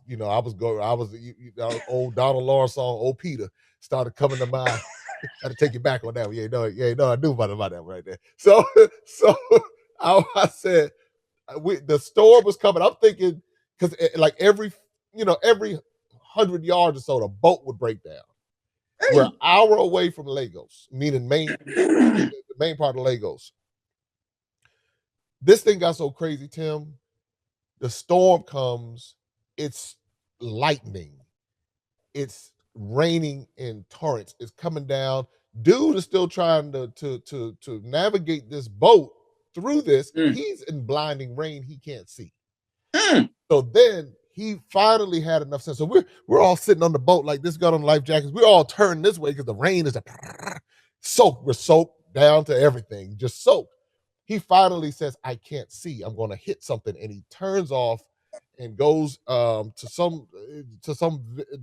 old Donald Lawrence song, "Old Peter," started coming to mind. I had to take you back on that one. I knew about that one right there. So, so I said, the storm was coming. I'm thinking, because like every 100 yards or so, the boat would break down. We're an Hey. hour away from Lagos, meaning the main part of Lagos. This thing got so crazy, Tim. The storm comes, it's lightning, it's raining in torrents, it's coming down. Dude is still trying to navigate this boat through this. Mm. He's in blinding rain, he can't see. Mm. So then he finally had enough sense. So we're all sitting on the boat like this, got on life jackets. We're all turned this way because the rain is soaked. We're soaked down to everything, just soaked. He finally says, "I can't see. I'm going to hit something," and he turns off and goes to some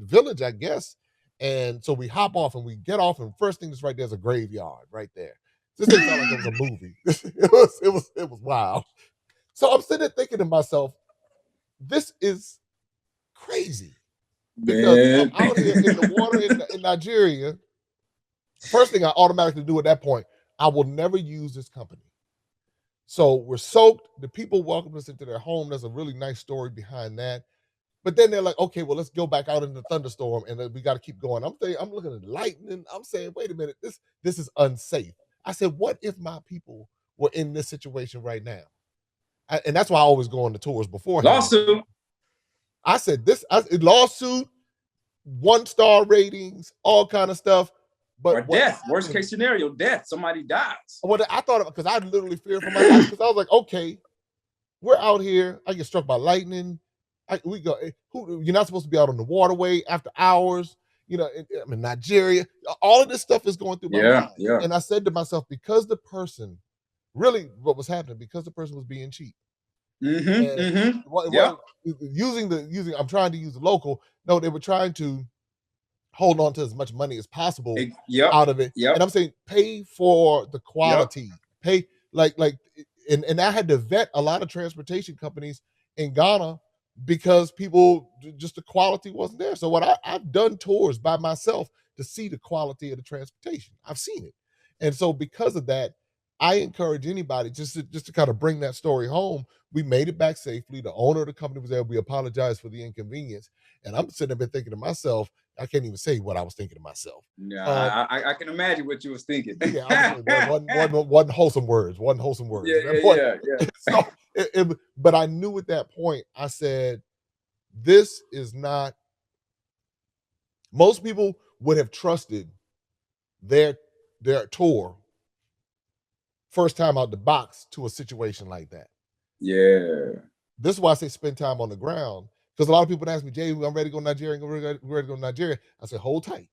village, I guess. And so we hop off and we get off, and first thing is right there's a graveyard right there. This thing felt like it was a movie. It was wild. So I'm sitting there thinking to myself, this is crazy because I'm Man. out here in the water in Nigeria. First thing I automatically do at that point, I will never use this company. So we're soaked. The people welcomed us into their home. There's a really nice story behind that. But then they're like, okay, well, let's go back out in the thunderstorm, and then we got to keep going. I'm looking at lightning. I'm saying, wait a minute, this is unsafe. I said, what if my people were in this situation right now? And that's why I always go on the tours beforehand. Lawsuit. I said, lawsuit, 1-star ratings, all kind of stuff. But Or death. Worst case scenario, death. Somebody dies. What I thought, because I literally feared for my life, because I was like, okay, we're out here. I get struck by lightning. You're not supposed to be out on the waterway after hours. I'm in Nigeria. All of this stuff is going through my mind. Yeah. And I said to myself, because the person, really what was happening, because the person was being cheap. I'm trying to use the local. No, they were trying to hold on to as much money as possible out of it. Yep. And I'm saying, pay for the quality. Pay and I had to vet a lot of transportation companies in Ghana because just the quality wasn't there. So I've done tours by myself to see the quality of the transportation. I've seen it. And so because of that, I encourage anybody just to kind of bring that story home. We made it back safely. The owner of the company was there. We apologized for the inconvenience. And I'm sitting there thinking to myself, I can't even say what I was thinking to myself. Yeah, I can imagine what you was thinking. Yeah, one wholesome words. One wholesome words. Yeah. So, but I knew at that point, I said, this is not. Most people would have trusted their tour first time out the box to a situation like that. Yeah. This is why I say spend time on the ground. Because a lot of people ask me, Jay, I'm ready to go to Nigeria. I'm ready to go to Nigeria. I said, hold tight.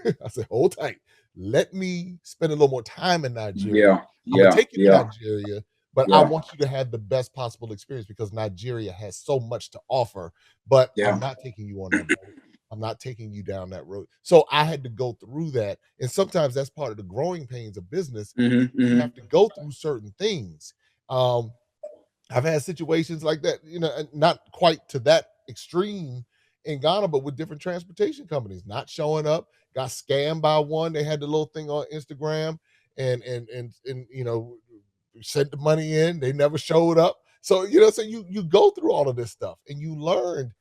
I said, hold tight. Let me spend a little more time in Nigeria. I'm going to take you to Nigeria, but I want you to have the best possible experience because Nigeria has so much to offer. But I'm not taking you on that boat. I'm not taking you down that road. So I had to go through that. And sometimes that's part of the growing pains of business. You have to go through certain things. I've had situations like that, not quite to that extreme in Ghana, but with different transportation companies not showing up. Got scammed by one. They had the little thing on Instagram, and sent the money in. They never showed up. So so you go through all of this stuff and you learn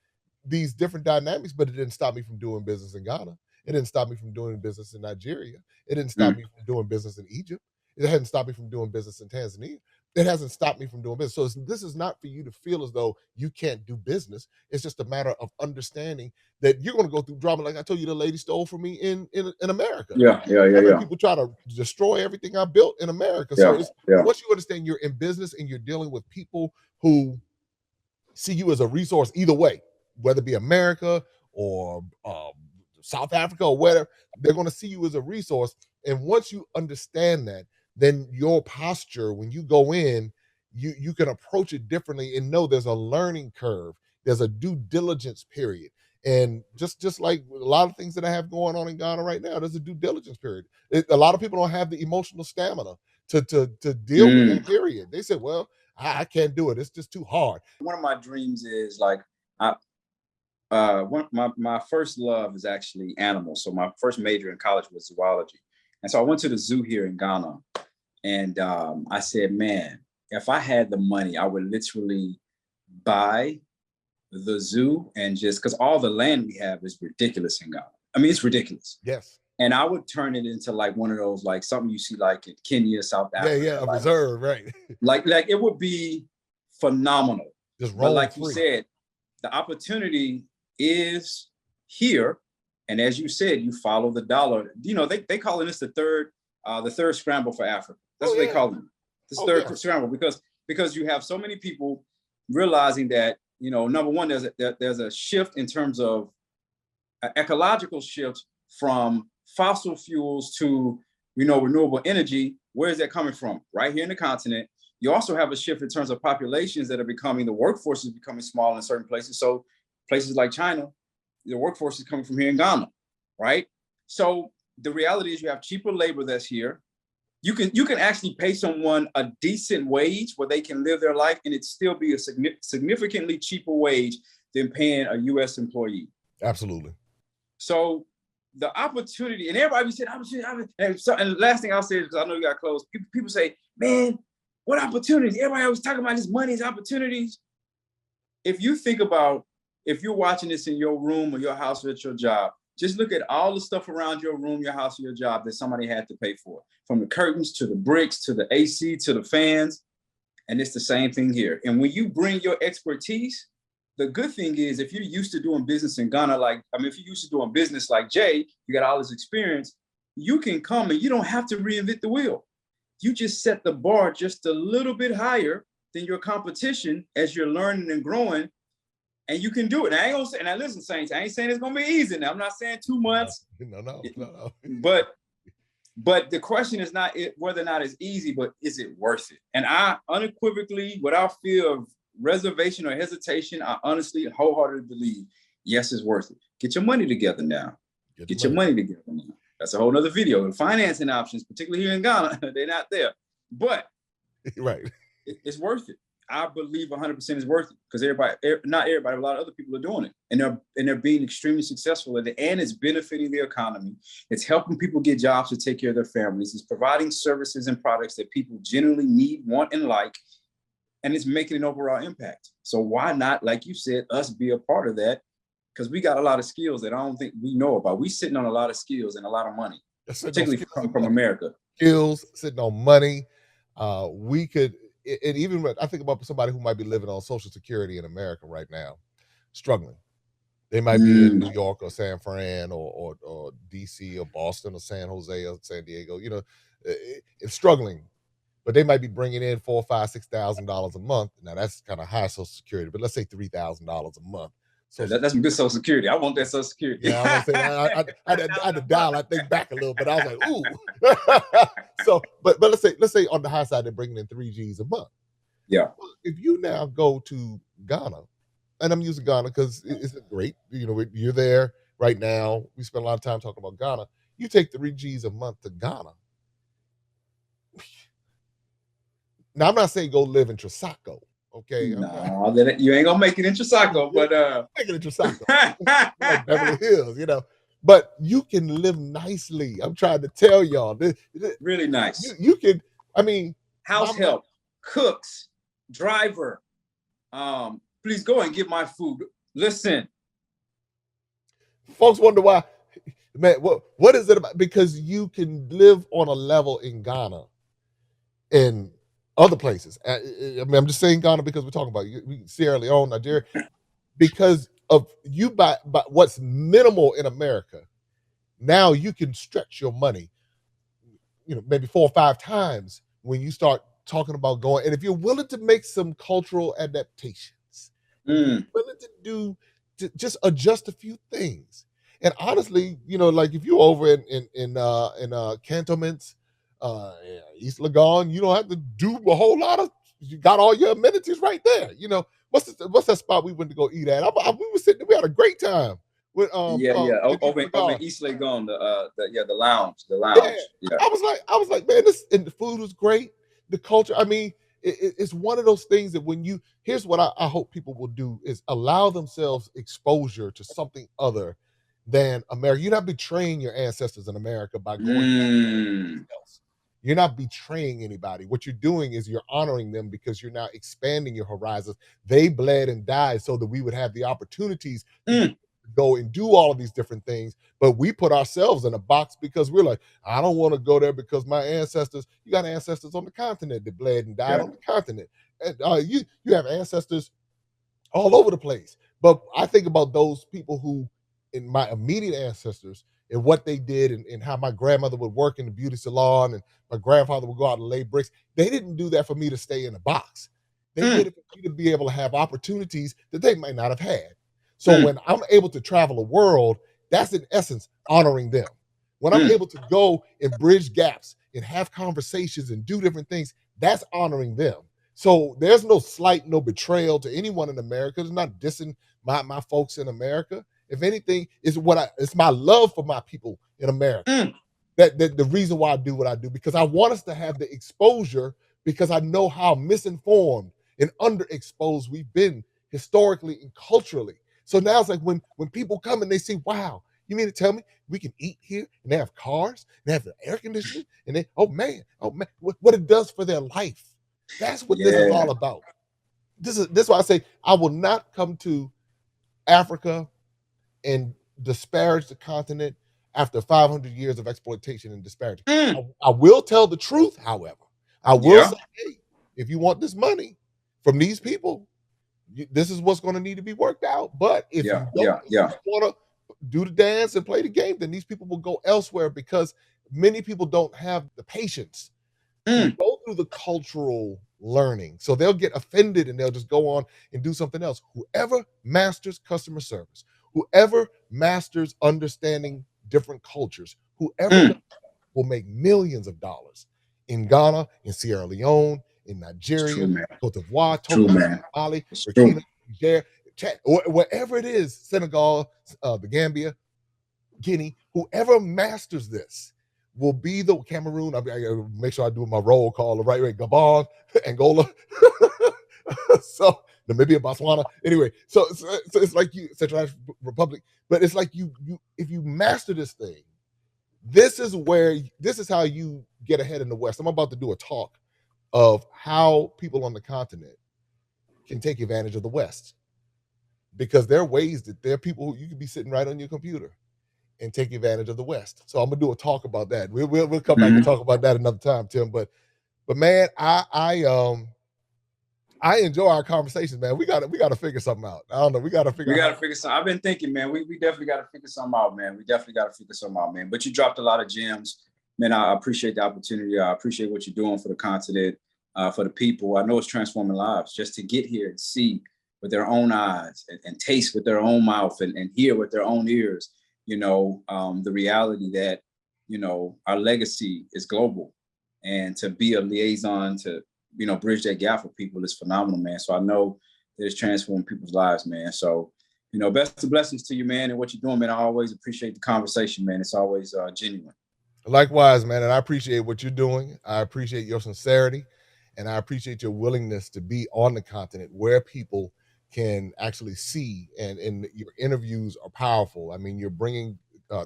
these different dynamics, but it didn't stop me from doing business in Ghana. It didn't stop me from doing business in Nigeria. It didn't stop me from doing business in Egypt. It hadn't stopped me from doing business in Tanzania. It hasn't stopped me from doing business. So this is not for you to feel as though you can't do business. It's just a matter of understanding that you're going to go through drama. Like I told you, the lady stole from me in America. People try to destroy everything I built in America. So once you understand you're in business and you're dealing with people who see you as a resource either way, whether it be America or South Africa or whatever, they're going to see you as a resource. And once you understand that, then your posture, when you go in, you can approach it differently and know there's a learning curve. There's a due diligence period. And just like a lot of things that I have going on in Ghana right now, there's a due diligence period. A lot of people don't have the emotional stamina to deal with that period. They said, well, I can't do it. It's just too hard. One of my dreams is like, my first love is actually animals. So my first major in college was zoology. And so I went to the zoo here in Ghana, and I said, man, if I had the money, I would literally buy the zoo, and just because all the land we have is ridiculous in Ghana. I mean, it's ridiculous. Yes. And I would turn it into like one of those, like something you see like in Kenya, South Africa. A reserve, right? like it would be phenomenal. Just but like free. You said, the opportunity is here. And as you said, you follow the dollar. They calling this the third scramble for Africa. That's what they call it. This third scramble, because you have so many people realizing that, number one, there's a shift in terms of an ecological shift from fossil fuels to, renewable energy. Where is that coming from? Right here in the continent. You also have a shift in terms of populations that are becoming, the workforce is becoming small in certain places. So places like China, the workforce is coming from here in Ghana, right? So the reality is you have cheaper labor that's here. You can actually pay someone a decent wage where they can live their life, and it still be a significantly cheaper wage than paying a U.S. employee. Absolutely. So the opportunity, and everybody said, and the last thing I'll say is, because I know you got close, people say, man, what opportunities? Everybody always talking about this money, these opportunities. If you think about, if you're watching this in your room or your house or at your job, just look at all the stuff around your room, your house, or your job that somebody had to pay for, from the curtains to the bricks to the AC to the fans. And it's the same thing here. And when you bring your expertise, the good thing is, if you're used to doing business in Ghana, if you're used to doing business like Jay, you got all this experience, you can come and you don't have to reinvent the wheel. You just set the bar just a little bit higher than your competition as you're learning and growing. And you can do it. And I ain't gonna say, and I listen, Saints, I ain't saying it's gonna be easy. Now, I'm not saying 2 months. No. But the question is not whether or not it's easy, but is it worth it? And I unequivocally, without fear of reservation or hesitation, I honestly, wholeheartedly believe, yes, it's worth it. Get your money together now. Get your money together now. That's a whole nother video. The financing options, particularly here in Ghana, they're not there. But right, it's worth it. I believe 100% is worth it, because not everybody, a lot of other people are doing it, and they're being extremely successful at it, and it's benefiting the economy. It's helping people get jobs to take care of their families. It's providing services and products that people generally need, want, and like, and it's making an overall impact. So why not, like you said, us be a part of that? Because we got a lot of skills that I don't think we know about. We sitting on a lot of skills and a lot of money, particularly from America. Skills, sitting on money. We could. And even I think about somebody who might be living on Social Security in America right now, struggling. They might be in New York or San Fran or DC or Boston or San Jose or San Diego, it's struggling. But they might be bringing in $4,000, $5,000, $6,000 a month. Now that's kind of high Social Security, but let's say $3,000 a month. So that's some good Social Security. I want that Social Security. Yeah, I had to dial, I think, back a little bit. I was like, ooh. So, but let's say on the high side, they're bringing in 3 G's a month. Yeah. If you now go to Ghana, and I'm using Ghana because it's great. You're there right now. We spend a lot of time talking about Ghana. You take 3 G's a month to Ghana. Now, I'm not saying go live in Trisaco, Okay. No, you ain't gonna make it in Chisago, but make it in Chisago. Like Beverly Hills, But you can live nicely. I'm trying to tell y'all. Really nice. You can, I mean, house help, cooks, driver. Please go and get my food. Listen. Folks wonder why, man, what is it about? Because you can live on a level in Ghana and other places. I mean, I'm just saying Ghana because we're talking about Sierra Leone, Nigeria, because of you by what's minimal in America. Now you can stretch your money, maybe 4 or 5 times when you start talking about going. And if you're willing to make some cultural adaptations, willing to just adjust a few things. And honestly, like if you're over in cantonments, East Legon, you don't have to do a whole lot of. You got all your amenities right there. What's that spot we went to go eat at? We were sitting. We had a great time. With, over in East Legon, the lounge. Yeah. I was like, man, and the food was great. The culture. I mean, it's one of those things that here's what I hope people will do is allow themselves exposure to something other than America. You're not betraying your ancestors in America by going else. You're not betraying anybody. What you're doing is you're honoring them because you're now expanding your horizons. They bled and died so that we would have the opportunities to go and do all of these different things. But we put ourselves in a box because we're like, I don't want to go there because my ancestors, you got ancestors on the continent that bled and died on the continent. And you have ancestors all over the place. But I think about those people who, in my immediate ancestors, and what they did and how my grandmother would work in the beauty salon and my grandfather would go out and lay bricks. They didn't do that for me to stay in a box. They did it for me to be able to have opportunities that they might not have had. So when I'm able to travel the world, that's in essence honoring them. When I'm able to go and bridge gaps and have conversations and do different things, that's honoring them. So there's no slight, no betrayal to anyone in America. It's not dissing my folks in America. If anything, it's my love for my people in America. That the reason why I do what I do, because I want us to have the exposure, because I know how misinformed and underexposed we've been historically and culturally. So now it's like when people come and they see, wow, you mean to tell me we can eat here and they have cars and they have the air conditioning and they, oh man, what it does for their life. That's what this is all about. This is why I say I will not come to Africa and disparage the continent after 500 years of exploitation and disparity. I will tell the truth, however. I will say, hey, if you want this money from these people, this is what's going to need to be worked out. But if you don't want to do the dance and play the game, then these people will go elsewhere, because many people don't have the patience to go through the cultural learning. So they'll get offended and they'll just go on and do something else. Whoever masters customer service, whoever masters understanding different cultures, whoever will make millions of dollars in Ghana, in Sierra Leone, in Nigeria, Cote d'Ivoire, Togo, Mali, Burkina, Niger, Chad, wherever it is, Senegal, the Gambia, Guinea, whoever masters this will be the Cameroon. I make sure I do my roll call the right way. Gabon, Angola, so Namibia, Botswana. Anyway, so it's like Central African Republic, but it's like you if you master this thing, this is how you get ahead in the West. I'm about to do a talk of how people on the continent can take advantage of the West, because there are ways that there are people who you can be sitting right on your computer and take advantage of the West. So I'm gonna do a talk about that. We'll come back and talk about that another time, Tim. But man, I enjoy our conversations, man. We gotta figure something out. I don't know. We gotta figure something. I've been thinking, man. We definitely gotta figure something out, man. But you dropped a lot of gems, man. I appreciate the opportunity. I appreciate what you're doing for the continent, for the people. I know it's transforming lives just to get here and see with their own eyes and taste with their own mouth and hear with their own ears. The reality that our legacy is global, and to be a liaison to bridge that gap for people is phenomenal, man. So I know that it's transforming people's lives, man. So, best of blessings to you, man, and what you're doing, man. I always appreciate the conversation, man. It's always genuine. Likewise, man. And I appreciate what you're doing. I appreciate your sincerity. And I appreciate your willingness to be on the continent where people can actually see, and your interviews are powerful. I mean, you're bringing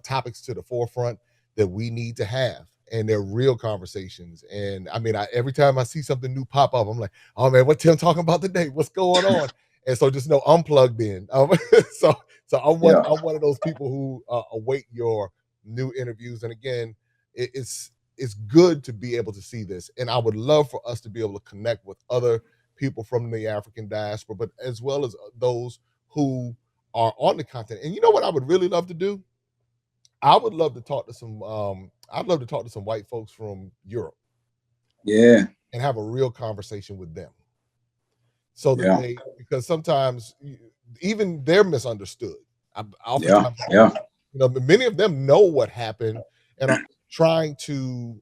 topics to the forefront that we need to have, and they're real conversations. And I mean, every time I see something new pop up, I'm like, oh man, what Tim talking about today? What's going on? And so just know I'm plugged in. So I'm one of those people who await your new interviews. And again, it's good to be able to see this. And I would love for us to be able to connect with other people from the African diaspora, but as well as those who are on the continent. And you know what I would really love to do? I would love to talk to some white folks from Europe. Yeah. And have a real conversation with them. So that because sometimes even they're misunderstood. You know, many of them know what happened and are trying to,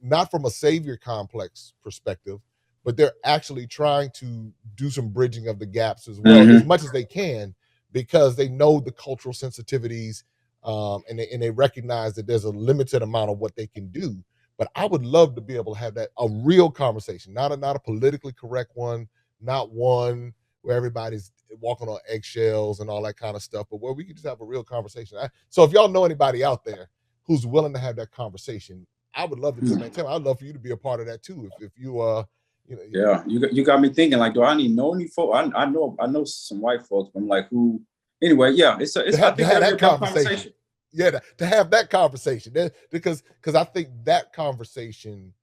not from a savior complex perspective, but they're actually trying to do some bridging of the gaps as well, as much as they can, because they know the cultural sensitivities, and they recognize that there's a limited amount of what they can do. But I would love to be able to have a real conversation, not a politically correct one, not one where everybody's walking on eggshells and all that kind of stuff, but where we can just have a real conversation. So if y'all know anybody out there who's willing to have that conversation, I would love to do that. I'd love for you to be a part of that too. If you you got me thinking, like, do I need to know any folks? I know some white folks, but I'm like, who? Anyway, it's I think that conversation. Yeah, to have that conversation, because I think that conversation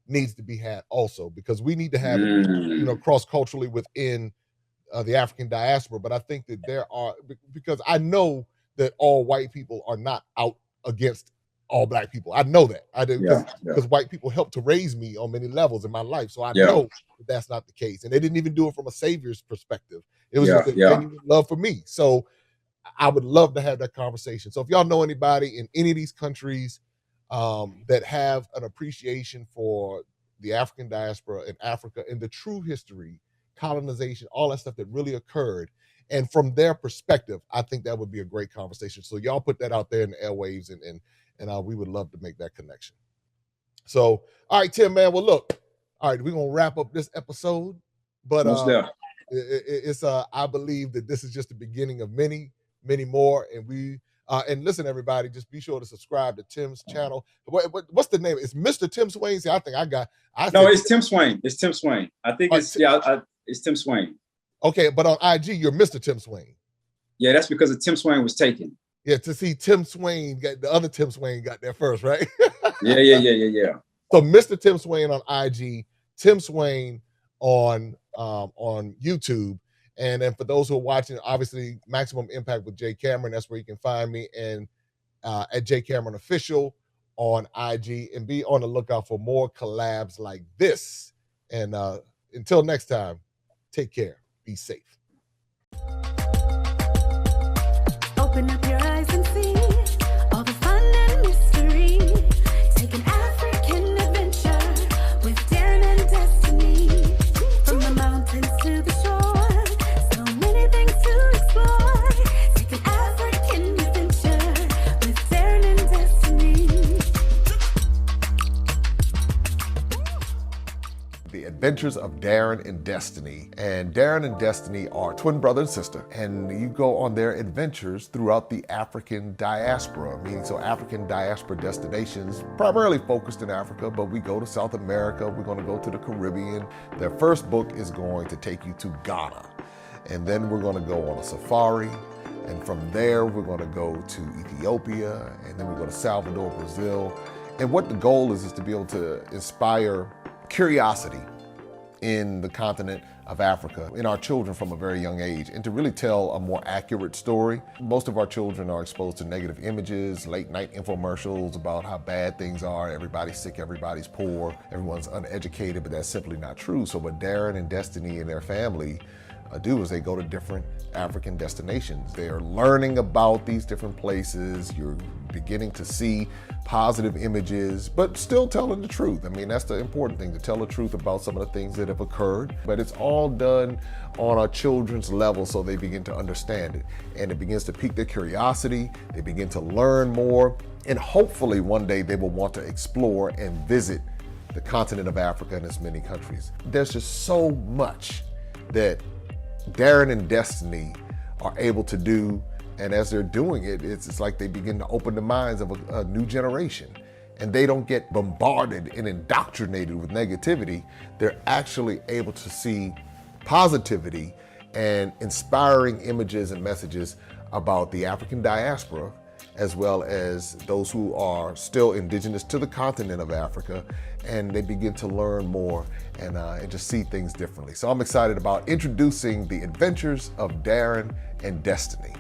needs to be had also, because we need to have it, cross-culturally within the African diaspora. But I think that there are, because I know that all white people are not out against all black people. I know that. I do, because white people helped to raise me on many levels in my life. So I know that that's not the case. And they didn't even do it from a savior's perspective. It was just a genuine love for me. So I would love to have that conversation. So if y'all know anybody in any of these countries that have an appreciation for the African diaspora in Africa and the true history, colonization, all that stuff that really occurred, and from their perspective, I think that would be a great conversation. So y'all put that out there in the airwaves, and we would love to make that connection. So, all right, Tim, man. Well, look, all right, we're gonna wrap up this episode, but I believe that this is just the beginning of many more, and listen, everybody, just be sure to subscribe to Tim's channel. What's the name? It's Mr. Tim Swain. See, it's Tim Swain. It's Tim Swain. I think it's Tim Swain. Okay, but on IG, you're Mr. Tim Swain. Yeah, that's because the Tim Swain was taken. Yeah, to see Tim Swain, the other Tim Swain got there first, right? Yeah. So Mr. Tim Swain on IG, Tim Swain on YouTube. And then for those who are watching, obviously, Maximum Impact with Jay Cameron, that's where you can find me, and at Jay Cameron Official on IG, and be on the lookout for more collabs like this. And until next time, take care. Be safe. Open up your eyes and see all the fun and mystery. Take an African adventure with Darren and Destiny. From the mountains to the shore, so many things to explore. Take an African adventure with Darren and Destiny. The Adventures of Darren and Destiny. And Darren and Destiny are twin brother and sister, and you go on their adventures throughout the African diaspora, meaning so African diaspora destinations, primarily focused in Africa, but we go to South America, we're going to go to the Caribbean. Their first book is going to take you to Ghana, and then we're going to go on a safari, and from there we're going to go to Ethiopia, and then we go to Salvador, Brazil. And what the goal is to be able to inspire curiosity in the continent of Africa, in our children from a very young age, and to really tell a more accurate story. Most of our children are exposed to negative images, late night infomercials about how bad things are, everybody's sick, everybody's poor, everyone's uneducated, but that's simply not true. So what Darren and Destiny and their family do is they go to different African destinations. They're learning about these different places. You're beginning to see positive images, but still telling the truth. I mean, that's the important thing, to tell the truth about some of the things that have occurred. But it's all done on a children's level so they begin to understand it. And it begins to pique their curiosity. They begin to learn more. And hopefully one day they will want to explore and visit the continent of Africa and its many countries. There's just so much that Darren and Destiny are able to do, and as they're doing it, it's like they begin to open the minds of a new generation, and they don't get bombarded and indoctrinated with negativity. They're actually able to see positivity and inspiring images and messages about the African diaspora, as well as those who are still indigenous to the continent of Africa, and they begin to learn more and just see things differently. So I'm excited about introducing the adventures of Darren and Destiny.